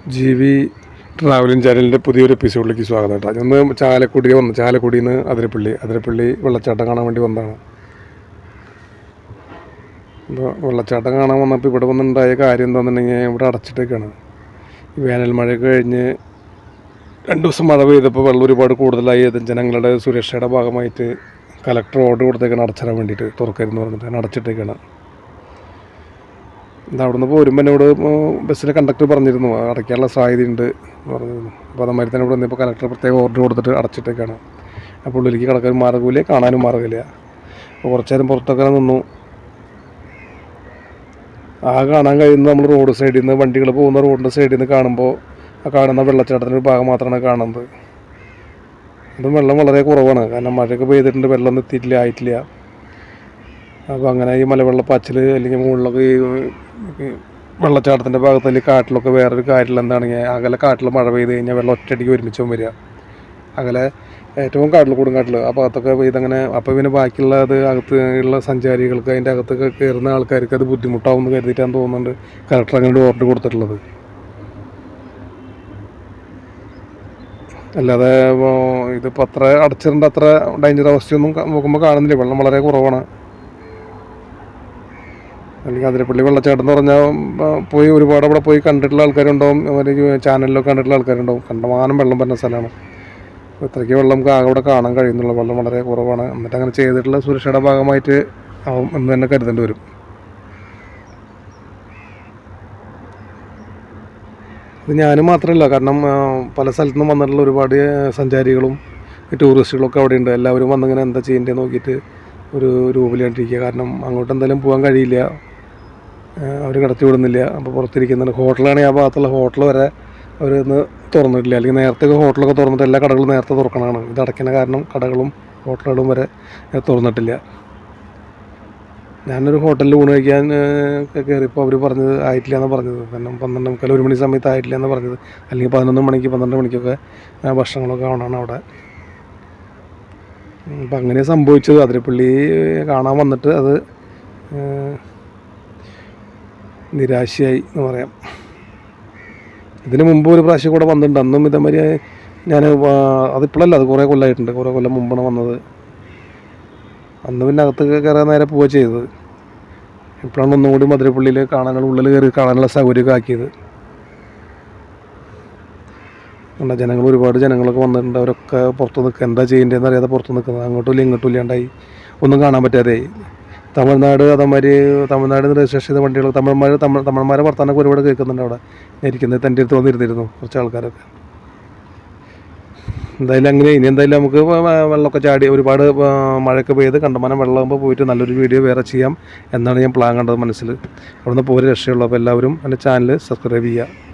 ജീവി ട്രാവലിംഗ് ചാനലിൻ്റെ പുതിയൊരു എപ്പിസോഡിലേക്ക് സ്വാഗതം കേട്ടോ. ഇന്ന് ചാലക്കുടിയിൽ നിന്ന് അതിരപ്പള്ളി വെള്ളച്ചാട്ടം കാണാൻ വേണ്ടി വന്നതാണ്. അപ്പോൾ വെള്ളച്ചാട്ടം കാണാൻ വന്നപ്പോൾ ഇവിടെ വന്നുണ്ടായ കാര്യം എന്താണെന്നുണ്ടെങ്കിൽ ഇവിടെ അടച്ചിട്ടേക്കാണ്. വേനൽ മഴ കഴിഞ്ഞ് 2 ദിവസം മഴ പെയ്തപ്പോൾ വെള്ളം ഒരുപാട് കൂടുതലായി. ജനങ്ങളുടെ സുരക്ഷയുടെ ഭാഗമായിട്ട് കലക്ടർ ഓർഡർ കൊടുത്തേക്കാണ് അടച്ചിടാൻ വേണ്ടിയിട്ട്, തുറക്കരുതെന്ന് പറഞ്ഞിട്ട് അങ്ങനെ അടച്ചിട്ടേക്കാണ്. അവിടെ നിന്ന് പോരുമ്പോൾ എന്നോട് ബസ്സിലെ കണ്ടക്ടർ പറഞ്ഞിരുന്നു അടയ്ക്കാനുള്ള സാധ്യതയുണ്ട് പറഞ്ഞിരുന്നു. അപ്പോൾ അതേമാതിരി തന്നെ ഇവിടെ വന്നപ്പോൾ കലക്ടർ പ്രത്യേക ഓർഡർ കൊടുത്തിട്ട് അടച്ചിട്ടേക്കാണ്. അപ്പോൾ ഉള്ളിലേക്ക് കിടക്കാൻ മാർഗ്ഗമില്ല, കാണാനും മാർഗ്ഗമില്ല. അപ്പോൾ കുറച്ച് നേരം പുറത്തൊക്കെ നിന്നു. കാണാൻ കഴിയുന്നത് നമ്മൾ റോഡ് സൈഡിൽ നിന്ന്, വണ്ടികൾ പോകുന്ന റോഡിൻ്റെ സൈഡിൽ നിന്ന് കാണുമ്പോൾ ആ കാണുന്ന വെള്ളച്ചാട്ടത്തിൻ്റെ ഒരു ഭാഗം മാത്രമാണ് കാണുന്നത്. അതും വെള്ളം വളരെ കുറവാണ്, കാരണം മഴയൊക്കെ പെയ്തിട്ടുണ്ട്, വെള്ളം എത്തിയിട്ടില്ല, ആയിട്ടില്ല. അപ്പോൾ അങ്ങനെ ഈ മലവെള്ളപ്പാച്ചിൽ അല്ലെങ്കിൽ മുകളിലൊക്കെ ഈ വെള്ളച്ചാട്ടത്തിൻ്റെ ഭാഗത്ത് അല്ലെങ്കിൽ കാട്ടിലൊക്കെ വേറൊരു കാര്യമില്ല. എന്താണെങ്കിൽ അകലെ കാട്ടിൽ മഴ പെയ്ത് കഴിഞ്ഞാൽ വെള്ളം ഒറ്റയടിക്ക് ഒരുമിച്ചും വരിക. അകലെ ഏറ്റവും കൊടുങ്കാട്ടിൽ ആ ഭാഗത്തൊക്കെ പെയ്തങ്ങനെ. അപ്പോൾ പിന്നെ ബാക്കിയുള്ള അകത്ത് ഉള്ള സഞ്ചാരികൾക്ക്, അതിൻ്റെ അകത്തൊക്കെ കയറുന്ന ആൾക്കാർക്ക് അത് ബുദ്ധിമുട്ടാവും എന്ന് കരുതിയിട്ടാണ് തോന്നുന്നുണ്ട് കലക്ടർ അങ്ങനെ ഓർഡർ കൊടുത്തിട്ടുള്ളത്. അല്ലാതെ ഇതിപ്പോൾ അത്ര അടച്ചിടേണ്ട അത്ര ഡേഞ്ചർ അവസ്ഥയൊന്നും നോക്കുമ്പോൾ കാണുന്നില്ല. വെള്ളം വളരെ കുറവാണ്. അല്ലെങ്കിൽ അതിരപ്പള്ളി വെള്ളച്ചാട്ടം എന്ന് പറഞ്ഞാൽ ഒരുപാട് അവിടെ പോയി കണ്ടിട്ടുള്ള ആൾക്കാരുണ്ടാവും, അവർ ചാനലിലൊക്കെ കണ്ടിട്ടുള്ള ആൾക്കാരുണ്ടാവും. കണ്ടമാനം വെള്ളം വരുന്ന സ്ഥലമാണ്. ഇത്രയ്ക്ക് വെള്ളം നമുക്ക് ആകെ അവിടെ കാണാൻ കഴിയുന്നുള്ള, വെള്ളം വളരെ കുറവാണ്. എന്നിട്ട് അങ്ങനെ ചെയ്തിട്ടുള്ള സുരക്ഷയുടെ ഭാഗമായിട്ട് ആവും എന്ന് തന്നെ കരുതേണ്ടി വരും. ഇത് ഞാനും മാത്രമല്ല, കാരണം പല സ്ഥലത്തു നിന്നും വന്നിട്ടുള്ള ഒരുപാട് സഞ്ചാരികളും ടൂറിസ്റ്റുകളൊക്കെ അവിടെ ഉണ്ട്. എല്ലാവരും വന്നിങ്ങനെ എന്താ ചെയ്യേണ്ടത് നോക്കിയിട്ട് ഒരു രൂപയിലാണ്ടിരിക്കുക. കാരണം അങ്ങോട്ട് എന്തായാലും പോകാൻ കഴിയില്ല, അവർ കടത്തി വിടുന്നില്ല. അപ്പോൾ പുറത്തിരിക്കുന്നുണ്ട്. ഹോട്ടലാണെങ്കിൽ ആ ഭാഗത്തുള്ള ഹോട്ടൽ വരെ അവരൊന്ന് തുറന്നിട്ടില്ല. അല്ലെങ്കിൽ നേരത്തെ ഹോട്ടലൊക്കെ തുറന്നിട്ട് എല്ലാ കടകളും നേരത്തെ തുറക്കണമാണ്. ഇത് അടയ്ക്കുന്ന കാരണം കടകളും ഹോട്ടലുകളും വരെ തുറന്നിട്ടില്ല. ഞാനൊരു ഹോട്ടലിൽ ഊണ് കഴിക്കാൻ കയറിയപ്പോൾ അവർ പറഞ്ഞത് ആയിട്ടില്ല എന്നാണ് പറഞ്ഞത്. കാരണം 12 1 മണി സമയത്ത് ആയിട്ടില്ല എന്നാണ് പറഞ്ഞത്. അല്ലെങ്കിൽ 11 മണിക്ക് 12 മണിക്കൊക്കെ ഭക്ഷണങ്ങളൊക്കെ ആവണമാണ് അവിടെ. അപ്പം അങ്ങനെ സംഭവിച്ചത്. അതിരപ്പള്ളി കാണാൻ വന്നിട്ട് അത് നിരാശയായി എന്ന് പറയാം. ഇതിന് മുമ്പ് ഒരു പ്രാവശ്യം കൂടെ വന്നിട്ടുണ്ട്. അന്നും ഇതേമാതിരി ഞാൻ അതിപ്പോഴല്ല, അത് കുറേ കൊല്ലമായിട്ടുണ്ട്, കുറേ കൊല്ലം മുമ്പാണ് വന്നത്. അന്ന് പിന്നെ അകത്ത് കയറാൻ നേരെ പോവുക ചെയ്തത്. ഇപ്പോഴാണ് ഒന്നും കൂടി അതിരപ്പള്ളിയിൽ കാണാനുള്ള, ഉള്ളിൽ കയറി കാണാനുള്ള സൗകര്യമൊക്കെ ആക്കിയത്. ഒരുപാട് ജനങ്ങളൊക്കെ വന്നിട്ടുണ്ട്. അവരൊക്കെ പുറത്ത് നിൽക്കുക, എന്താ ചെയ്യേണ്ടതെന്ന് അറിയാതെ പുറത്ത് നിൽക്കുന്നത്. അങ്ങോട്ടും ഇല്ല ഇങ്ങോട്ടും ഇല്ലാണ്ടായി, ഒന്നും കാണാൻ പറ്റാതെയായി. തമിഴ്നാട് രജിസ്ട്രേഷൻ ചെയ്ത വണ്ടികൾ, തമിഴന്മാരെ വർത്താനൊക്കെ ഒരുപാട് കേൾക്കുന്നുണ്ട് അവിടെ. ഇരിക്കുന്നത് എൻ്റെ അടുത്ത് വന്നിരുന്നിരുന്നു കുറച്ച് ആൾക്കാരൊക്കെ. എന്തായാലും അങ്ങനെ ഇനി എന്തായാലും നമുക്ക് വെള്ളമൊക്കെ ചാടി ഒരുപാട് മഴയൊക്കെ പെയ്ത് കണ്ടമാനം വെള്ളമാകുമ്പോൾ പോയിട്ട് നല്ലൊരു വീഡിയോ വേറെ ചെയ്യാം എന്നാണ് ഞാൻ പ്ലാൻ കണ്ടത് മനസ്സിൽ. അവിടെ നിന്ന് പോരെ രക്ഷയുള്ളൂ. അപ്പോൾ എല്ലാവരും എൻ്റെ ചാനൽ സബ്സ്ക്രൈബ് ചെയ്യുക.